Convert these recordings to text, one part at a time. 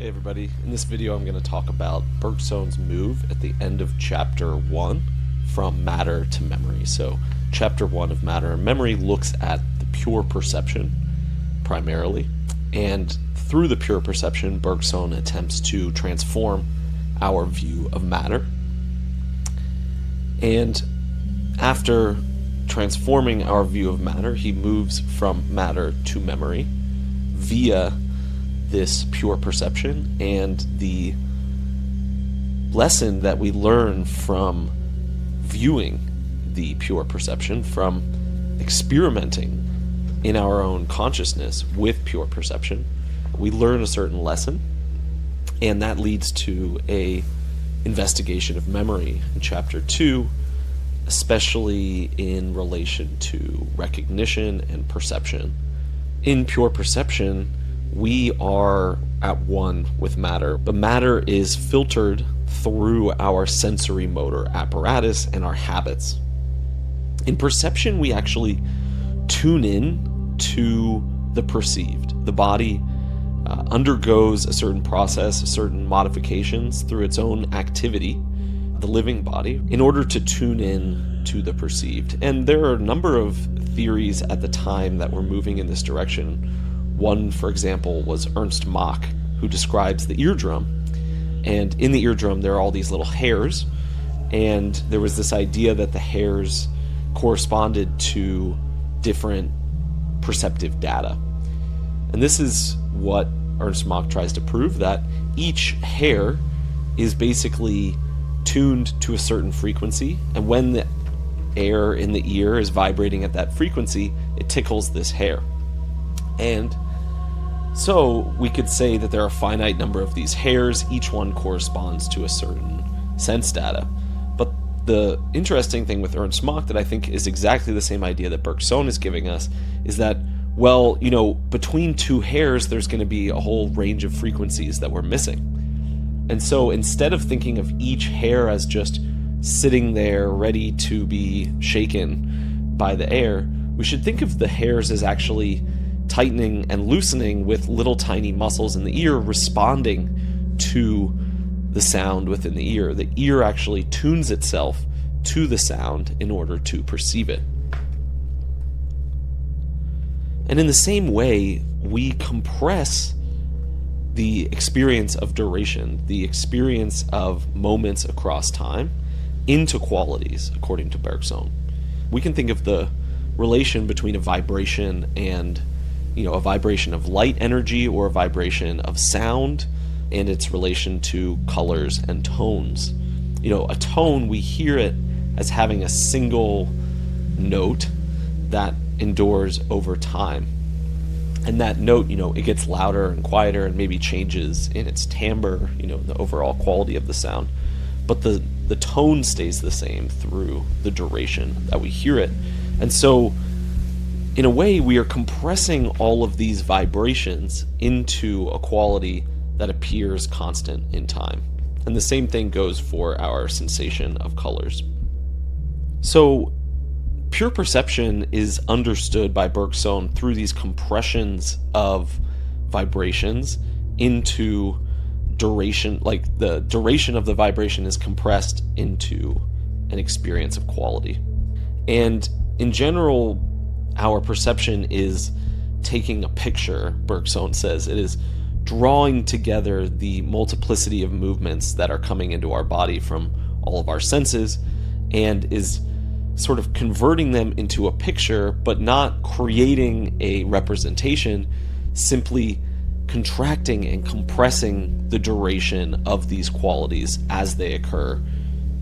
Hey everybody, in this video I'm going to talk about Bergson's move at the end of chapter 1 from matter to memory. So chapter 1 of matter and memory looks at the pure perception primarily, and through the pure perception Bergson attempts to transform our view of matter. And after transforming our view of matter, he moves from matter to memory via this pure perception, and the lesson that we learn from viewing the pure perception, from experimenting in our own consciousness with pure perception, we learn a certain lesson, and that leads to a investigation of memory in chapter 2, especially in relation to recognition and perception. In pure perception, we are at one with matter, but matter is filtered through our sensory motor apparatus and our habits. In perception, we actually tune in to the perceived. The body undergoes a certain process, certain modifications through its own activity, the living body, in order to tune in to the perceived. And there are a number of theories at the time that were moving in this direction. One, for example, was Ernst Mach, who describes the eardrum. And in the eardrum, there are all these little hairs. And there was this idea that the hairs corresponded to different perceptive data. And this is what Ernst Mach tries to prove, that each hair is basically tuned to a certain frequency. And when the air in the ear is vibrating at that frequency, it tickles this hair. And so we could say that there are a finite number of these hairs, each one corresponds to a certain sense data. But the interesting thing with Ernst Mach, that I think is exactly the same idea that Bergson is giving us, is that, well, between two hairs there's going to be a whole range of frequencies that we're missing. And so instead of thinking of each hair as just sitting there ready to be shaken by the air, we should think of the hairs as actually tightening and loosening with little tiny muscles in the ear responding to the sound within the ear. The ear actually tunes itself to the sound in order to perceive it. And in the same way, we compress the experience of duration, the experience of moments across time, into qualities, according to Bergson. We can think of the relation between a vibration and a vibration of light energy or a vibration of sound, and its relation to colors and tones. A tone, we hear it as having a single note that endures over time. And that note, it gets louder and quieter and maybe changes in its timbre, the overall quality of the sound. But the tone stays the same through the duration that we hear it. And so, in a way, we are compressing all of these vibrations into a quality that appears constant in time. And the same thing goes for our sensation of colors. So, pure perception is understood by Bergson through these compressions of vibrations into duration, like the duration of the vibration is compressed into an experience of quality. And in general, our perception is taking a picture, Bergson says. It is drawing together the multiplicity of movements that are coming into our body from all of our senses, and is sort of converting them into a picture, but not creating a representation, simply contracting and compressing the duration of these qualities as they occur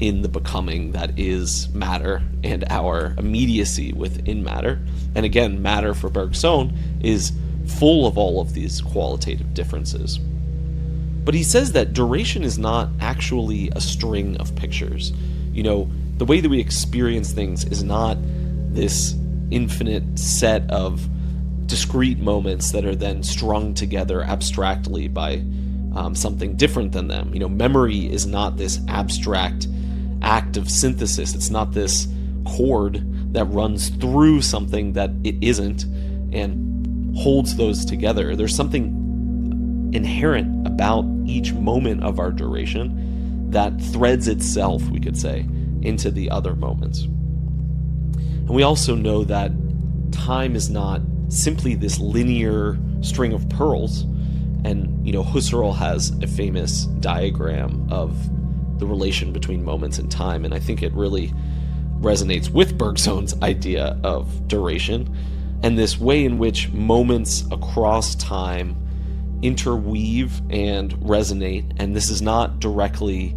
in the becoming that is matter and our immediacy within matter. And again, matter for Bergson is full of all of these qualitative differences. But he says that duration is not actually a string of pictures. The way that we experience things is not this infinite set of discrete moments that are then strung together abstractly by something different than them. Memory is not this abstract act of synthesis. It's not this cord that runs through something that it isn't and holds those together. There's something inherent about each moment of our duration that threads itself, we could say, into the other moments. And we also know that time is not simply this linear string of pearls. And, Husserl has a famous diagram of the relation between moments and time, and I think it really resonates with Bergson's idea of duration and this way in which moments across time interweave and resonate. And this is not directly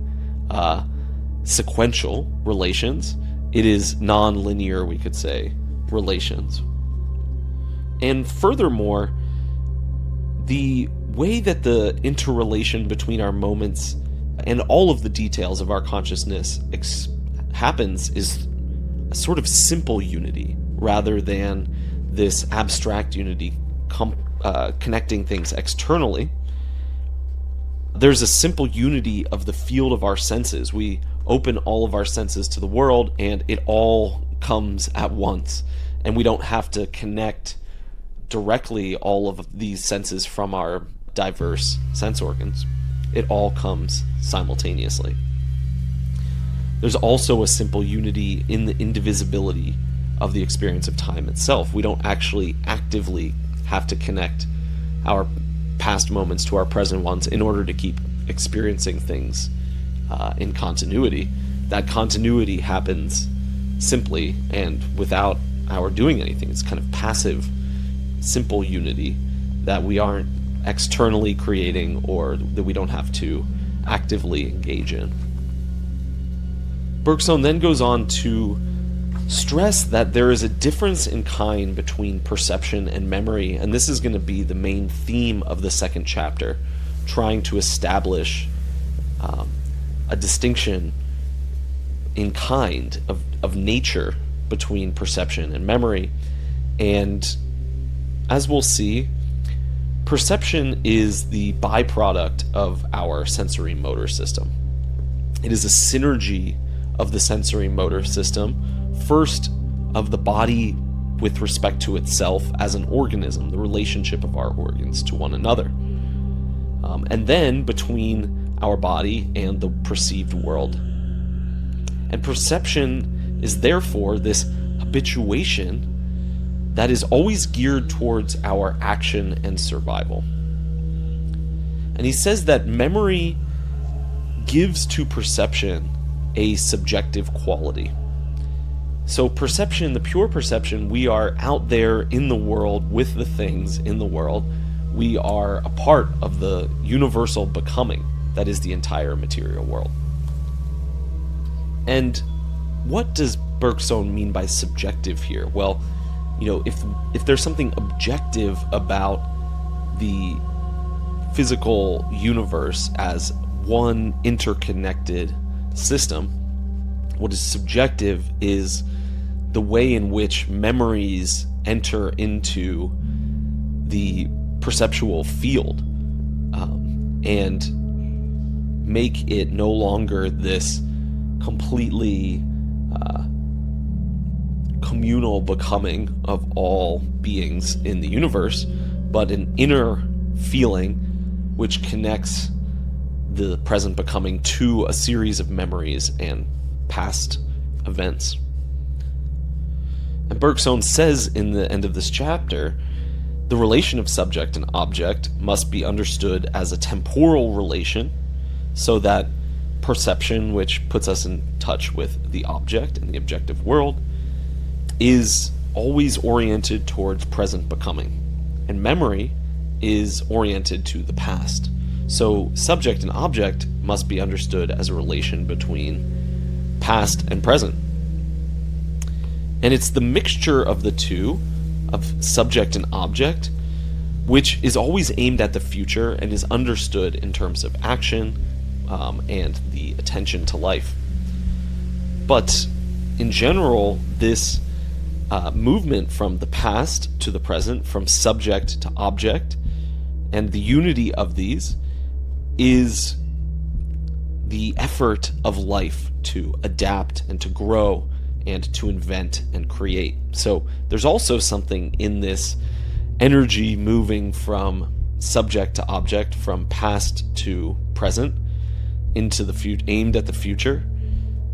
sequential relations. It is non-linear, we could say, relations. And furthermore, the way that the interrelation between our moments and all of the details of our consciousness happens is a sort of simple unity rather than this abstract unity connecting things externally. There's a simple unity of the field of our senses. We open all of our senses to the world and it all comes at once, and we don't have to connect directly all of these senses from our diverse sense organs. It all comes simultaneously. There's also a simple unity in the indivisibility of the experience of time itself. We don't actually actively have to connect our past moments to our present ones in order to keep experiencing things in continuity. That continuity happens simply and without our doing anything. It's kind of passive, simple unity that we aren't externally creating or that we don't have to actively engage in. Bergson then goes on to stress that there is a difference in kind between perception and memory, and this is going to be the main theme of the second chapter, trying to establish a distinction in kind of nature between perception and memory. And as we'll see, perception is the byproduct of our sensory motor system. It is a synergy of the sensory motor system, first of the body with respect to itself as an organism, the relationship of our organs to one another, and then between our body and the perceived world. And perception is therefore this habituation that is always geared towards our action and survival. And he says that memory gives to perception a subjective quality. So perception, the pure perception, we are out there in the world with the things in the world. We are a part of the universal becoming that is the entire material world. And what does Bergson mean by subjective here? Well, if there's something objective about the physical universe as one interconnected system, what is subjective is the way in which memories enter into the perceptual field and make it no longer this completely communal becoming of all beings in the universe, but an inner feeling which connects the present becoming to a series of memories and past events. And Bergson says in the end of this chapter, the relation of subject and object must be understood as a temporal relation, so that perception, which puts us in touch with the object and the objective world, is always oriented towards present becoming, and memory is oriented to the past. So subject and object must be understood as a relation between past and present. And it's the mixture of the two, of subject and object, which is always aimed at the future and is understood in terms of action and the attention to life. But in general, this movement from the past to the present, from subject to object, and the unity of these is the effort of life to adapt and to grow and to invent and create. So there's also something in this energy moving from subject to object from past to present into the future, aimed at the future,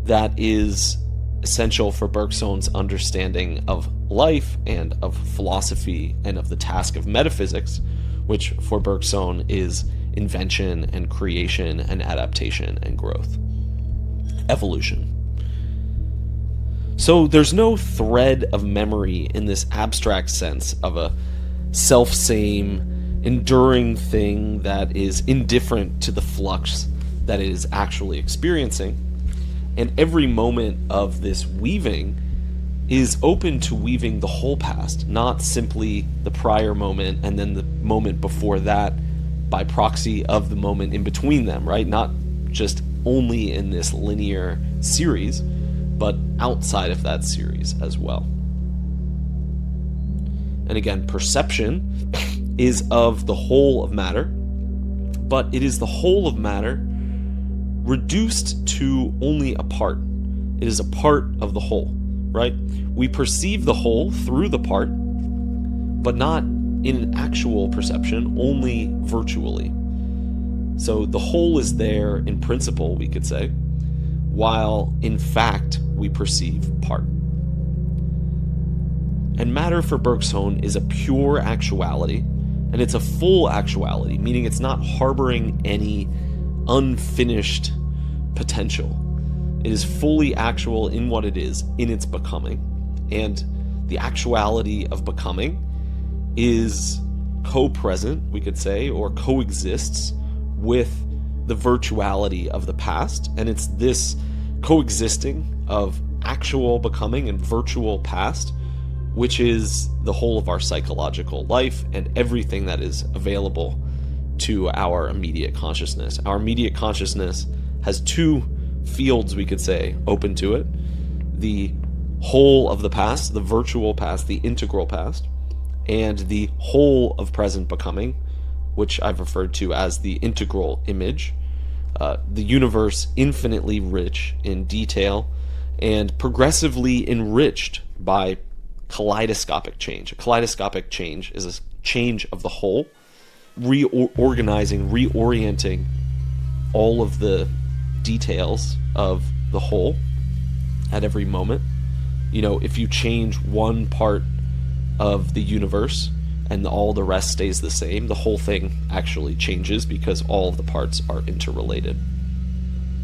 that is essential for Bergson's understanding of life and of philosophy and of the task of metaphysics, which for Bergson is invention and creation and adaptation and growth. Evolution. So there's no thread of memory in this abstract sense of a self-same, enduring thing that is indifferent to the flux that it is actually experiencing. And every moment of this weaving is open to weaving the whole past, not simply the prior moment and then the moment before that by proxy of the moment in between them, right? Not just only in this linear series, but outside of that series as well. And again, perception is of the whole of matter, but it is the whole of matter reduced to only a part. It is a part of the whole, right? We perceive the whole through the part, but not in an actual perception, only virtually. So the whole is there in principle, we could say, while in fact we perceive part. And matter for Bergson is a pure actuality, and it's a full actuality, meaning it's not harboring any unfinished potential. It is fully actual in what it is, in its becoming. And the actuality of becoming is co-present, we could say, or coexists with the virtuality of the past. And it's this coexisting of actual becoming and virtual past, which is the whole of our psychological life and everything that is available to our immediate consciousness. Our immediate consciousness has two fields, we could say, open to it. The whole of the past, the virtual past, the integral past, and the whole of present becoming, which I've referred to as the integral image. The universe infinitely rich in detail and progressively enriched by kaleidoscopic change. A kaleidoscopic change is a change of the whole, reorganizing, reorienting all of the details of the whole at every moment. You know, if you change one part of the universe and all the rest stays the same, the whole thing actually changes because all of the parts are interrelated.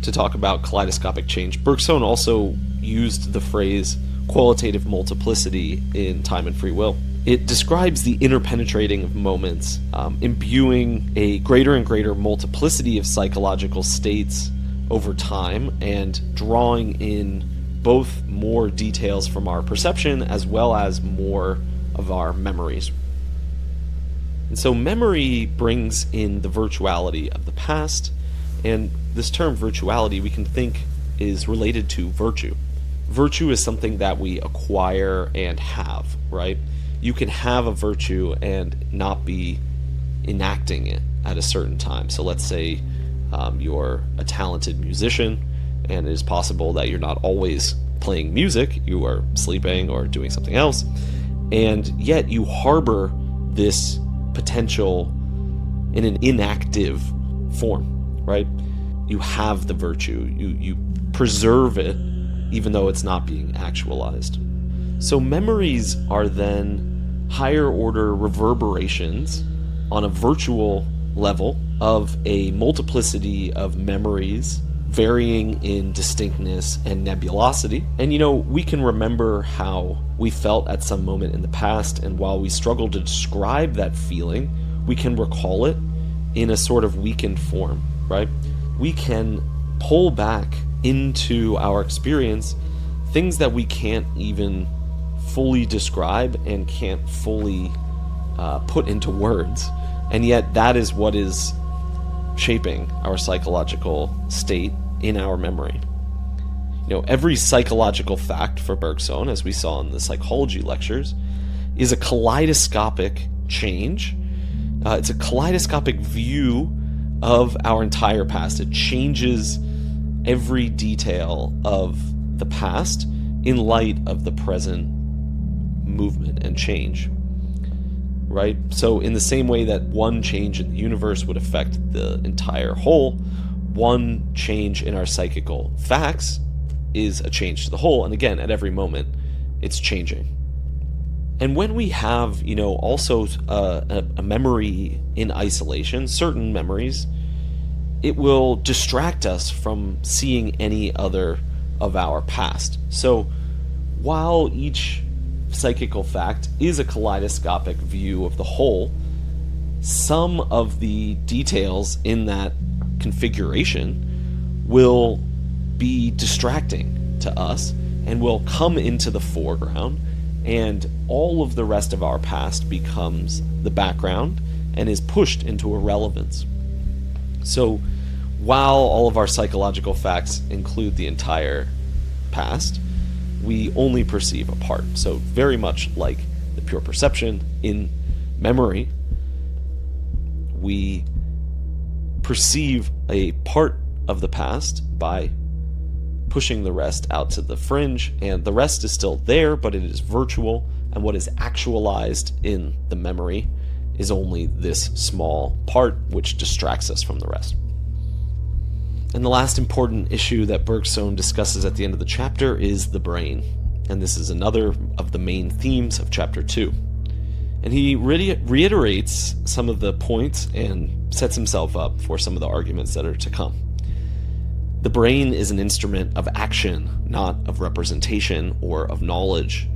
To talk about kaleidoscopic change, Bergson also used the phrase qualitative multiplicity in Time and Free Will. It describes the interpenetrating of moments, imbuing a greater and greater multiplicity of psychological states over time and drawing in both more details from our perception as well as more of our memories. And so memory brings in the virtuality of the past, and this term virtuality we can think is related to virtue. Virtue is something that we acquire and have, right? You can have a virtue and not be enacting it at a certain time. So let's say you're a talented musician, and it is possible that you're not always playing music, you are sleeping or doing something else, and yet you harbor this potential in an inactive form, right? You have the virtue, you preserve it even though it's not being actualized. So memories are then higher order reverberations on a virtual level of a multiplicity of memories varying in distinctness and nebulosity. And you know, we can remember how we felt at some moment in the past, and while we struggle to describe that feeling, we can recall it in a sort of weakened form, right? We can pull back into our experience things that we can't even fully describe and can't fully put into words, and yet that is what is shaping our psychological state in our memory. You know, every psychological fact for Bergson, as we saw in the psychology lectures, is a kaleidoscopic change. It's a kaleidoscopic view of our entire past. It changes every detail of the past in light of the present movement and change. right? So in the same way that one change in the universe would affect the entire whole, one change in our psychical facts is a change to the whole. And again, at every moment, it's changing. And when we have, also a memory in isolation, certain memories, it will distract us from seeing any other of our past. So while each psychical fact is a kaleidoscopic view of the whole, some of the details in that configuration will be distracting to us and will come into the foreground, and all of the rest of our past becomes the background and is pushed into irrelevance. So while all of our psychological facts include the entire past, we only perceive a part. So very much like the pure perception in memory, we perceive a part of the past by pushing the rest out to the fringe, and the rest is still there, but it is virtual, and what is actualized in the memory is only this small part, which distracts us from the rest. And the last important issue that Bergson discusses at the end of the chapter is the brain, and this is another of the main themes of chapter 2. And he reiterates some of the points and sets himself up for some of the arguments that are to come. The brain is an instrument of action, not of representation or of knowledge.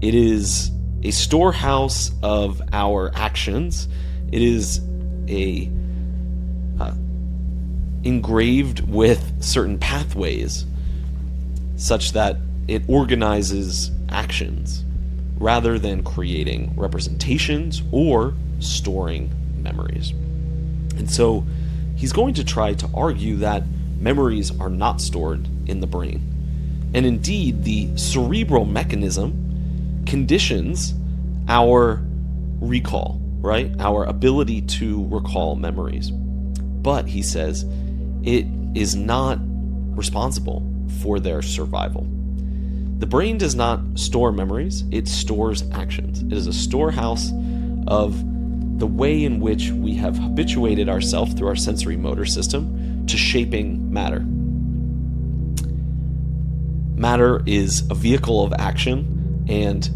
It is a storehouse of our actions. It is engraved with certain pathways such that it organizes actions rather than creating representations or storing memories. And so he's going to try to argue that memories are not stored in the brain. And indeed, the cerebral mechanism conditions our recall, right? Our ability to recall memories. But, he says, it is not responsible for their survival. The brain does not store memories, it stores actions. It is a storehouse of the way in which we have habituated ourselves through our sensory motor system to shaping matter. Matter is a vehicle of action, and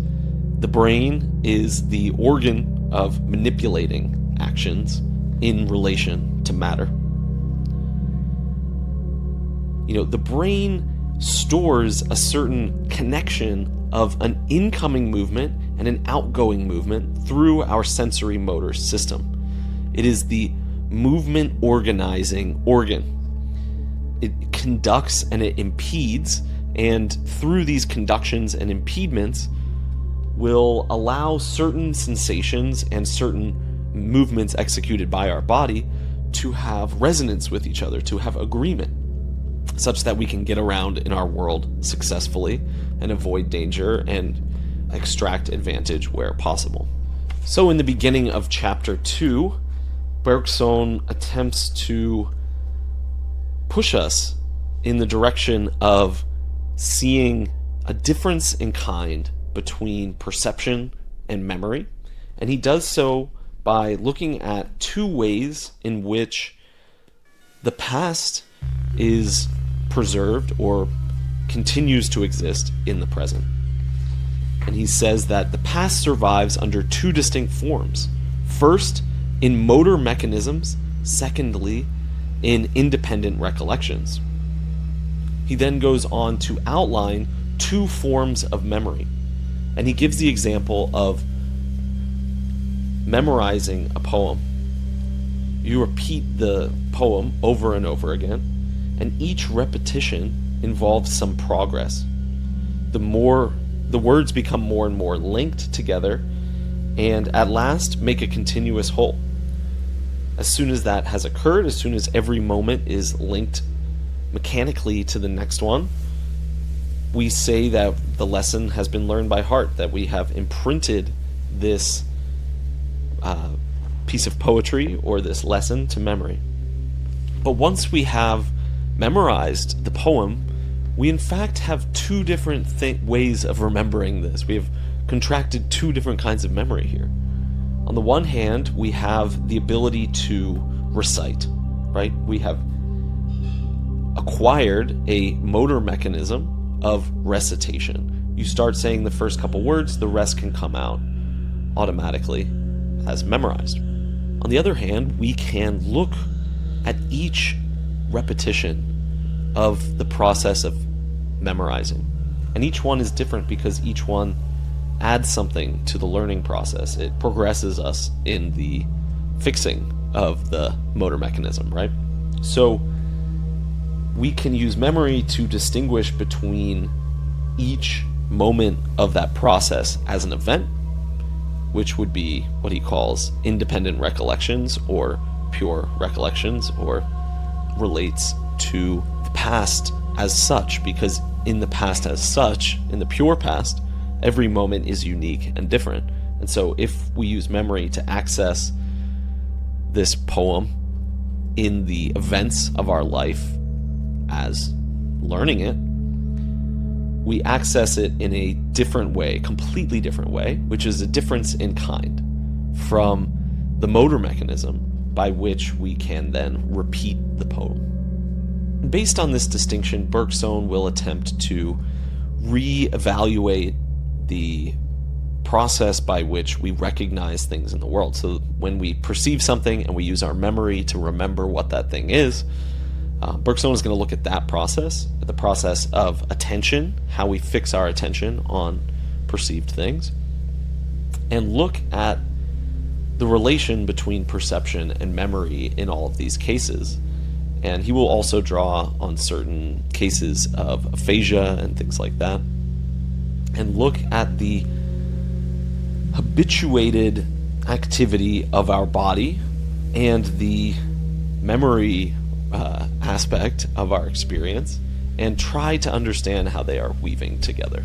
the brain is the organ of manipulating actions in relation to matter. The brain stores a certain connection of an incoming movement and an outgoing movement through our sensory motor system. It is the movement organizing organ. It conducts and it impedes, and through these conductions and impediments will allow certain sensations and certain movements executed by our body to have resonance with each other, to have agreement, such that we can get around in our world successfully and avoid danger and extract advantage where possible. So in the beginning of chapter 2, Bergson attempts to push us in the direction of seeing a difference in kind between perception and memory, and he does so by looking at two ways in which the past is preserved or continues to exist in the present. And he says that the past survives under two distinct forms. First, in motor mechanisms. Secondly, in independent recollections. He then goes on to outline two forms of memory. And he gives the example of memorizing a poem. You repeat the poem over and over again, and each repetition involves some progress. The words become more and more linked together, and at last make a continuous whole. As soon as that has occurred, as soon as every moment is linked mechanically to the next one, we say that the lesson has been learned by heart, that we have imprinted this piece of poetry or this lesson to memory. But once we have memorized the poem, we in fact have two different ways of remembering this. We have contracted two different kinds of memory here. On the one hand, we have the ability to recite, right? We have acquired a motor mechanism of recitation. You start saying the first couple words, the rest can come out automatically as memorized. On the other hand, we can look at each repetition of the process of memorizing. And each one is different because each one adds something to the learning process. It progresses us in the fixing of the motor mechanism, right? So we can use memory to distinguish between each moment of that process as an event, which would be what he calls independent recollections or pure recollections, or relates to the past as such, because in the past as such, in the pure past, every moment is unique and different. And so if we use memory to access this poem in the events of our life as learning it, we access it in a different way, completely different way, which is a difference in kind from the motor mechanism by which we can then repeat the poem. Based on this distinction, Bergson will attempt to re-evaluate the process by which we recognize things in the world. So when we perceive something and we use our memory to remember what that thing is, Bergson is going to look at that process, the process of attention, how we fix our attention on perceived things, and look at the relation between perception and memory in all of these cases. And he will also draw on certain cases of aphasia and things like that, and look at the habituated activity of our body and the memory aspect of our experience, and try to understand how they are weaving together.